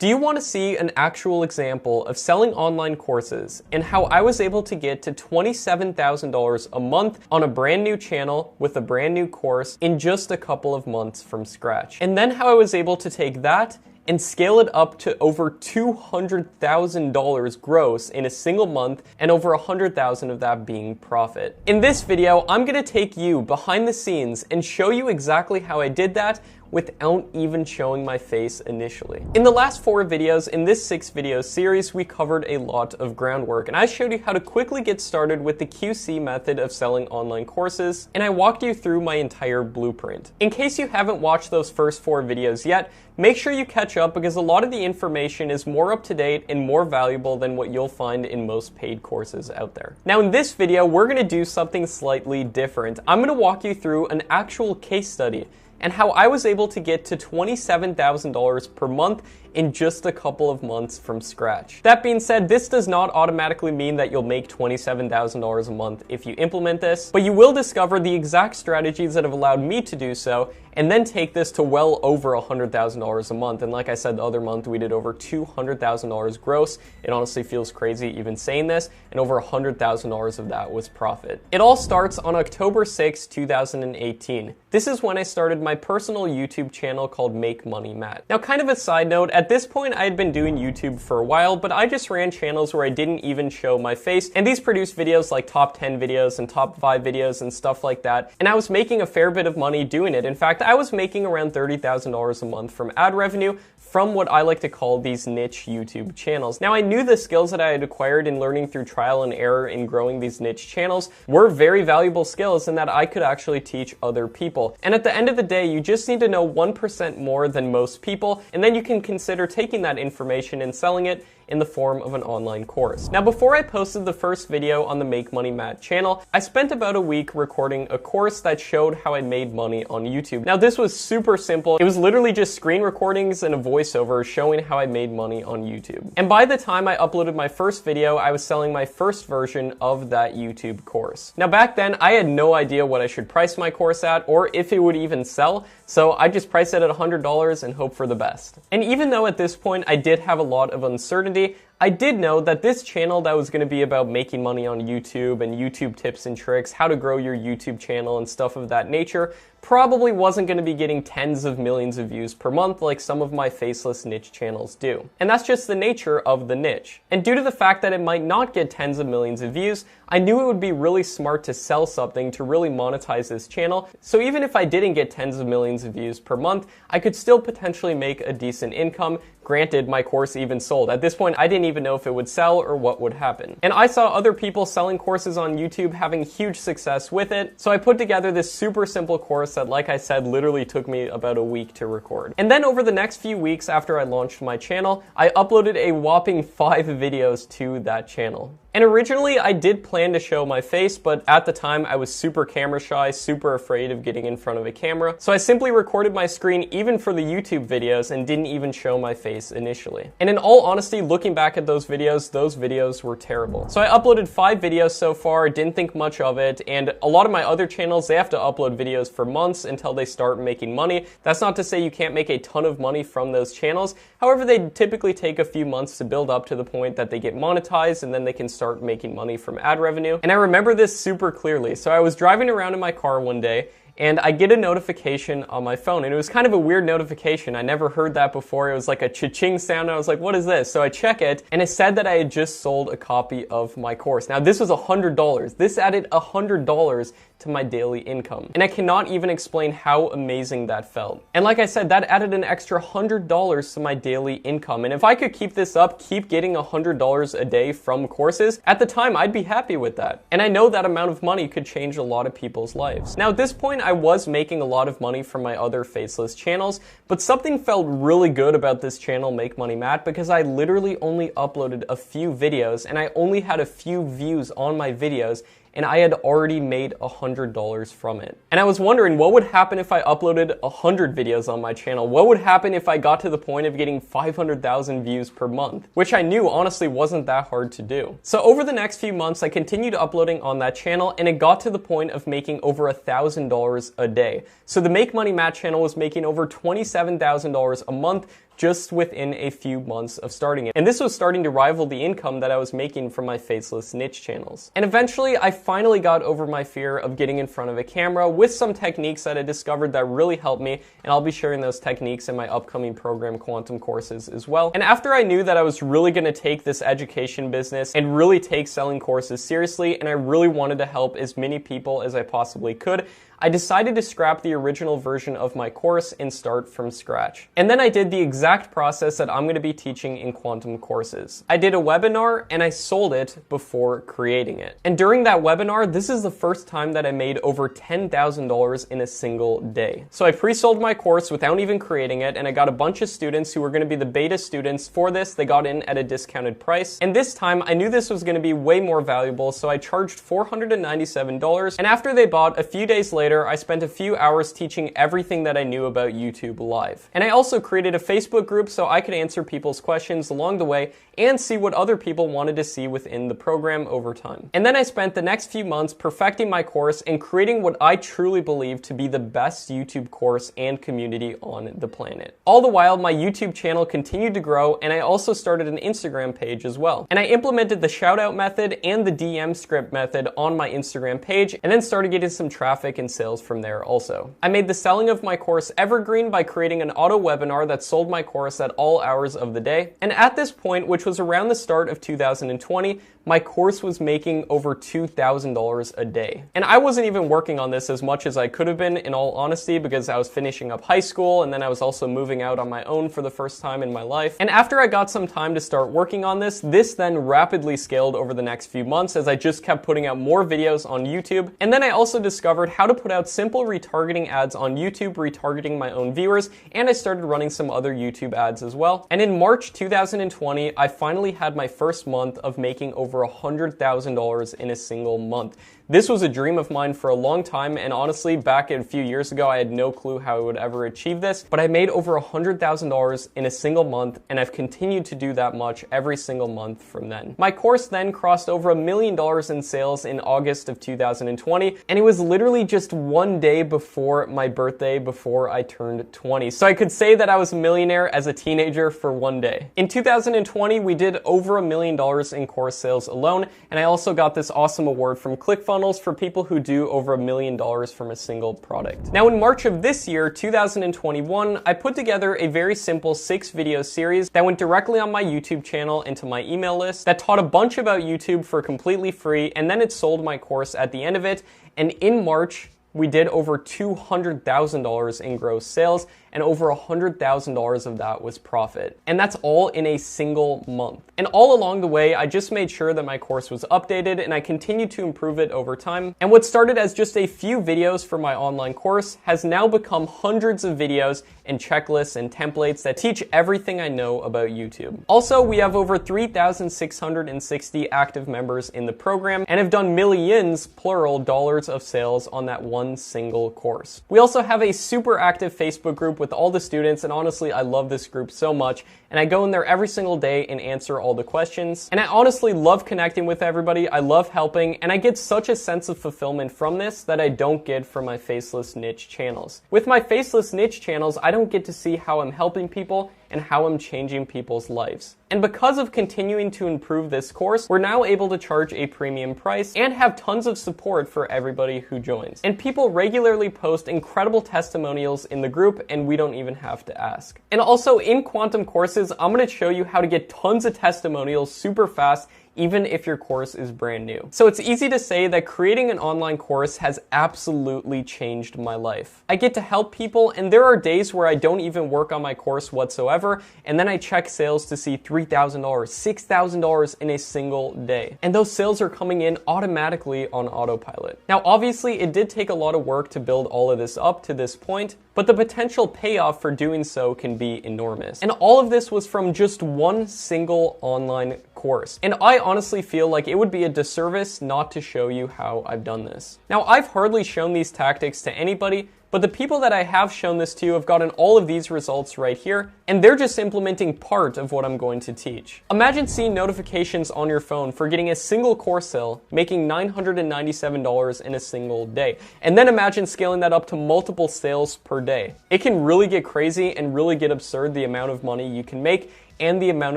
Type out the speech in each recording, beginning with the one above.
Do you want to see an actual example of selling online courses and how I was able to get to $27,000 a month on a brand new channel with a brand new course in just a couple of months from scratch? And then how I was able to take that and scale it up to over $200,000 gross in a single month, and over $100,000 of that being profit. In this video, I'm gonna take you behind the scenes and show you exactly how I did that without even showing my face initially. In the last 4 videos in this 6 video series, we covered a lot of groundwork, and I showed you how to quickly get started with the QC method of selling online courses, and I walked you through my entire blueprint. In case you haven't watched those first 4 videos yet, make sure you catch up because a lot of the information is more up to date and more valuable than what you'll find in most paid courses out there. Now in this video, we're gonna do something slightly different. I'm gonna walk you through an actual case study and how I was able to get to $27,000 per month in just a couple of months from scratch. That being said, this does not automatically mean that you'll make $27,000 a month if you implement this, but you will discover the exact strategies that have allowed me to do so, and then take this to well over $100,000 a month. And like I said, the other month we did over $200,000 gross. It honestly feels crazy even saying this, and over $100,000 of that was profit. It all starts on October 6, 2018. This is when I started my personal YouTube channel called Make Money Matt. Now, kind of a side note, at this point I had been doing YouTube for a while, but I just ran channels where I didn't even show my face, and these produced videos like top 10 videos and top 5 videos and stuff like that, and I was making a fair bit of money doing it. In fact, I was making around $30,000 a month from ad revenue from what I like to call these niche YouTube channels. Now, I knew the skills that I had acquired in learning through trial and error in growing these niche channels were very valuable skills and that I could actually teach other people. And at the end of the day, you just need to know 1% more than most people, and then you can consider taking that information and selling it in the form of an online course. Now, before I posted the first video on the Make Money Matt channel, I spent about a week recording a course that showed how I made money on YouTube. Now, this was super simple. It was literally just screen recordings and a voiceover showing how I made money on YouTube. And by the time I uploaded my first video, I was selling my first version of that YouTube course. Now, back then, I had no idea what I should price my course at or if it would even sell, so I just priced it at $100 and hope for the best. And even though at this point I did have a lot of uncertainty, I did know that this channel that was going to be about making money on YouTube and YouTube tips and tricks, how to grow your YouTube channel and stuff of that nature, probably wasn't going to be getting tens of millions of views per month like some of my faceless niche channels do. And that's just the nature of the niche. And due to the fact that it might not get tens of millions of views, I knew it would be really smart to sell something to really monetize this channel. So even if I didn't get tens of millions of views per month, I could still potentially make a decent income. Granted, my course even sold. At this point, I didn't even know if it would sell or what would happen. And I saw other people selling courses on YouTube having huge success with it, so I put together this super simple course that, like I said, literally took me about a week to record. And then over the next few weeks after I launched my channel, I uploaded a whopping 5 videos to that channel. And originally, I did plan to show my face, but at the time, I was super camera shy, super afraid of getting in front of a camera. So I simply recorded my screen even for the YouTube videos and didn't even show my face initially. And in all honesty, looking back at those videos were terrible. So I uploaded 5 videos so far, didn't think much of it, and a lot of my other channels, they have to upload videos for months until they start making money. That's not to say you can't make a ton of money from those channels. However, they typically take a few months to build up to the point that they get monetized, and then they can start making money from ad revenue. And I remember this super clearly. So I was driving around in my car one day, and I get a notification on my phone, and it was kind of a weird notification. I never heard that before. It was like a cha-ching sound, and I was like, what is this? So I check it, and it said that I had just sold a copy of my course. Now, this was $100. This added $100 to my daily income, and I cannot even explain how amazing that felt. And like I said, that added an extra $100 to my daily income, and if I could keep this up, keep getting $100 a day from courses, at the time, I'd be happy with that. And I know that amount of money could change a lot of people's lives. Now, at this point, I was making a lot of money from my other faceless channels, but something felt really good about this channel, Make Money Matt, because I literally only uploaded a few videos and I only had a few views on my videos, and I had already made $100 from it. And I was wondering, what would happen if I uploaded 100 videos on my channel? What would happen if I got to the point of getting 500,000 views per month? Which I knew honestly wasn't that hard to do. So over the next few months, I continued uploading on that channel, and it got to the point of making over $1,000 a day. So the Make Money Matt channel was making over $27,000 a month just within a few months of starting it. And this was starting to rival the income that I was making from my faceless niche channels. And eventually, I finally got over my fear of getting in front of a camera with some techniques that I discovered that really helped me, and I'll be sharing those techniques in my upcoming program Quantum courses as well. And after I knew that I was really going to take this education business and really take selling courses seriously, and I really wanted to help as many people as I possibly could, I decided to scrap the original version of my course and start from scratch. And then I did the exact process that I'm going to be teaching in Quantum courses. I did a webinar and I sold it before creating it. And during that webinar, this is the first time that I made over $10,000 in a single day. So I pre-sold my course without even creating it, and I got a bunch of students who were going to be the beta students for this. They got in at a discounted price. And this time I knew this was going to be way more valuable, so I charged $497. And after they bought, a few days later, I spent a few hours teaching everything that I knew about YouTube Live. And I also created a Facebook group so I could answer people's questions along the way and see what other people wanted to see within the program over time. And then I spent the next few months perfecting my course and creating what I truly believe to be the best YouTube course and community on the planet. All the while, my YouTube channel continued to grow, and I also started an Instagram page as well. And I implemented the shoutout method and the DM script method on my Instagram page, and then started getting some traffic and sales from there also. I made the selling of my course evergreen by creating an auto webinar that sold my course at all hours of the day. And at this point, which was around the start of 2020, my course was making over $2,000 a day. And I wasn't even working on this as much as I could have been, in all honesty, because I was finishing up high school and then I was also moving out on my own for the first time in my life. And after I got some time to start working on this then rapidly scaled over the next few months as I just kept putting out more videos on YouTube. And then I also discovered how to put out simple retargeting ads on YouTube, retargeting my own viewers, and I started running some other YouTube ads as well. And in March 2020, I finally had my first month of making over $100,000 in a single month. This was a dream of mine for a long time, and honestly, back a few years ago, I had no clue how I would ever achieve this, but I made over $100,000 in a single month, and I've continued to do that much every single month from then. My course then crossed over $1 million in sales in August of 2020, and it was literally just one day before my birthday, before I turned 20. So I could say that I was a millionaire as a teenager for one day. In 2020, we did over $1 million in course sales alone, and I also got this awesome award from ClickFunnels for people who do over $1 million from a single product. Now in March of this year, 2021, I put together a very simple 6-video series that went directly on my YouTube channel into my email list that taught a bunch about YouTube for completely free, and then it sold my course at the end of it. And in March, we did over $200,000 in gross sales, and over $100,000 of that was profit. And that's all in a single month. And all along the way, I just made sure that my course was updated, and I continued to improve it over time. And what started as just a few videos for my online course has now become hundreds of videos and checklists and templates that teach everything I know about YouTube. Also, we have over 3,660 active members in the program and have done millions, plural, dollars of sales on that one single course. We also have a super active Facebook group with all the students, and honestly, I love this group so much, and I go in there every single day and answer all the questions. And I honestly love connecting with everybody. I love helping, and I get such a sense of fulfillment from this that I don't get from my faceless niche channels. With my faceless niche channels, I don't get to see how I'm helping people and how I'm changing people's lives. And because of continuing to improve this course, we're now able to charge a premium price and have tons of support for everybody who joins. And people regularly post incredible testimonials in the group, and we don't even have to ask. And also in Quantum courses, I'm gonna show you how to get tons of testimonials super fast, even if your course is brand new. So it's easy to say that creating an online course has absolutely changed my life. I get to help people, and there are days where I don't even work on my course whatsoever, and then I check sales to see $3,000, $6,000 in a single day. And those sales are coming in automatically on autopilot. Now, obviously, it did take a lot of work to build all of this up to this point, but the potential payoff for doing so can be enormous. And all of this was from just one single online course. And I honestly feel like it would be a disservice not to show you how I've done this. Now, I've hardly shown these tactics to anybody But the people that I have shown this to have gotten all of these results right here, and they're just implementing part of what I'm going to teach. Imagine seeing notifications on your phone for getting a single course sale, making $997 in a single day. And then imagine scaling that up to multiple sales per day. It can really get crazy and really get absurd the amount of money you can make and the amount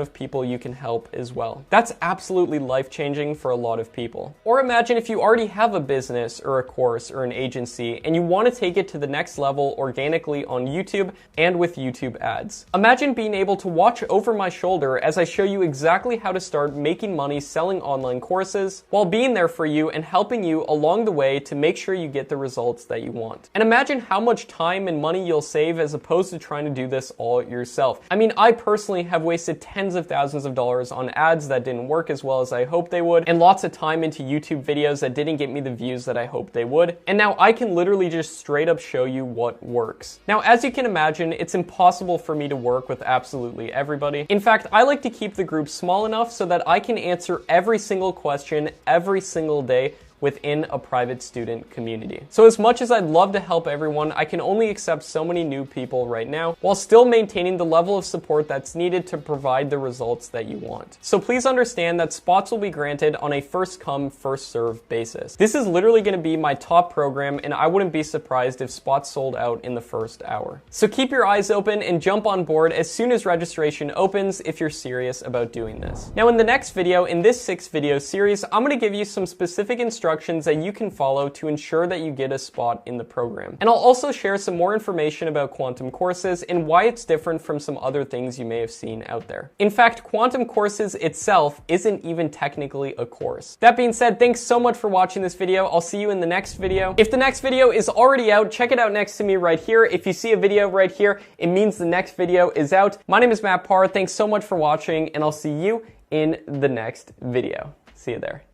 of people you can help as well. That's absolutely life-changing for a lot of people. Or imagine if you already have a business or a course or an agency and you want to take it to the next level organically on YouTube and with YouTube ads. Imagine being able to watch over my shoulder as I show you exactly how to start making money selling online courses while being there for you and helping you along the way to make sure you get the results that you want. And imagine how much time and money you'll save as opposed to trying to do this all yourself. I mean, I personally have wasted tens of thousands of dollars on ads that didn't work as well as I hoped they would, and lots of time into YouTube videos that didn't get me the views that I hoped they would. And now I can literally just straight up show you what works. Now, as you can imagine, it's impossible for me to work with absolutely everybody. In fact, I like to keep the group small enough so that I can answer every single question every single day within a private student community. So as much as I'd love to help everyone, I can only accept so many new people right now while still maintaining the level of support that's needed to provide the results that you want. So please understand that spots will be granted on a first come, first served basis. This is literally going to be my top program, and I wouldn't be surprised if spots sold out in the first hour. So keep your eyes open and jump on board as soon as registration opens if you're serious about doing this. Now in the next video, in this 6-video series, I'm going to give you some specific instructions that you can follow to ensure that you get a spot in the program. And I'll also share some more information about quantum courses and why it's different from some other things you may have seen out there. In fact, quantum courses itself isn't even technically a course. That being said, thanks so much for watching this video. I'll see you in the next video. If the next video is already out, check it out next to me right here. If you see a video right here, it means the next video is out. My name is MATTPAR. Thanks so much for watching, and I'll see you in the next video. See you there.